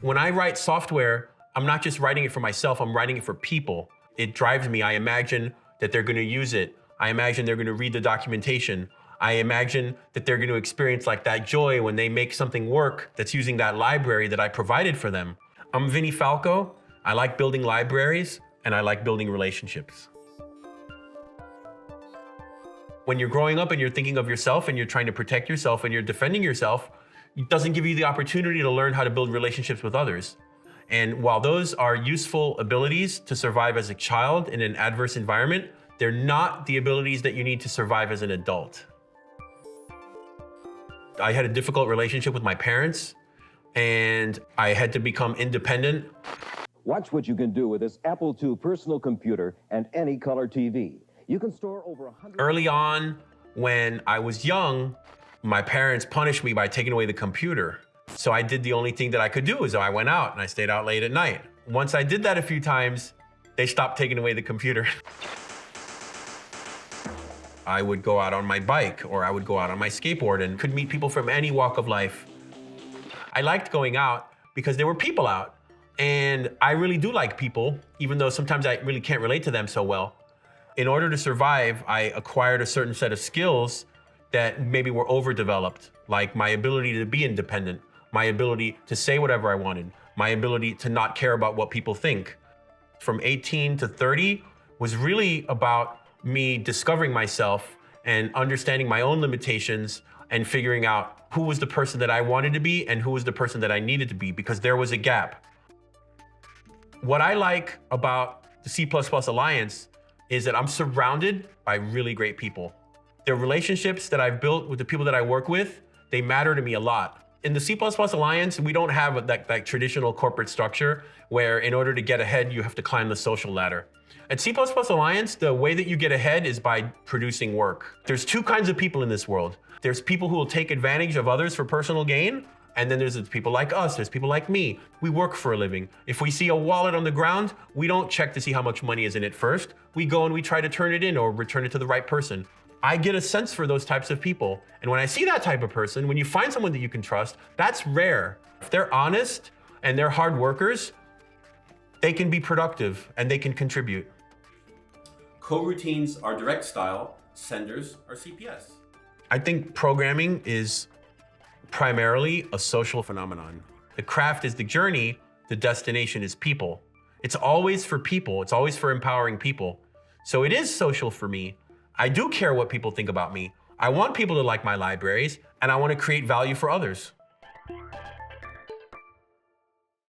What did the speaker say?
When I write software, I'm not just writing it for myself, I'm writing it for people. It drives me. I imagine that they're going to use it. I imagine they're going to read the documentation. I imagine that they're going to experience like that joy when they make something work that's using that library that I provided for them. I'm Vinnie Falco. I like building libraries and I like building relationships. When you're growing up and you're thinking of yourself and you're trying to protect yourself and you're defending yourself, it doesn't give you the opportunity to learn how to build relationships with others. And while those are useful abilities to survive as a child in an adverse environment, they're not the abilities that you need to survive as an adult. I had a difficult relationship with my parents, and I had to become independent. Watch what you can do with this Apple II personal computer and any color TV. You can store over 100... Early on, when I was young, my parents punished me by taking away the computer. So I did the only thing that I could do, is I went out and I stayed out late at night. Once I did that a few times, they stopped taking away the computer. I would go out on my bike or I would go out on my skateboard and could meet people from any walk of life. I liked going out because there were people out. And I really do like people, even though sometimes I really can't relate to them so well. In order to survive, I acquired a certain set of skills that maybe were overdeveloped, like my ability to be independent, my ability to say whatever I wanted, my ability to not care about what people think. From 18 to 30 was really about me discovering myself and understanding my own limitations and figuring out who was the person that I wanted to be and who was the person that I needed to be, because there was a gap. What I like about the C++ Alliance is that I'm surrounded by really great people. The relationships that I've built with the people that I work with, they matter to me a lot. In the C++ Alliance, we don't have that traditional corporate structure where in order to get ahead, you have to climb the social ladder. At C++ Alliance, the way that you get ahead is by producing work. There's two kinds of people in this world. There's people who will take advantage of others for personal gain, and then there's people like us, there's people like me. We work for a living. If we see a wallet on the ground, we don't check to see how much money is in it first. We go and we try to turn it in or return it to the right person. I get a sense for those types of people. And when I see that type of person, when you find someone that you can trust, that's rare. If they're honest and they're hard workers, they can be productive and they can contribute. Coroutines are direct style, senders are CPS. I think programming is primarily a social phenomenon. The craft is the journey, the destination is people. It's always for people, it's always for empowering people. So it is social for me. I do care what people think about me. I want people to like my libraries, and I want to create value for others.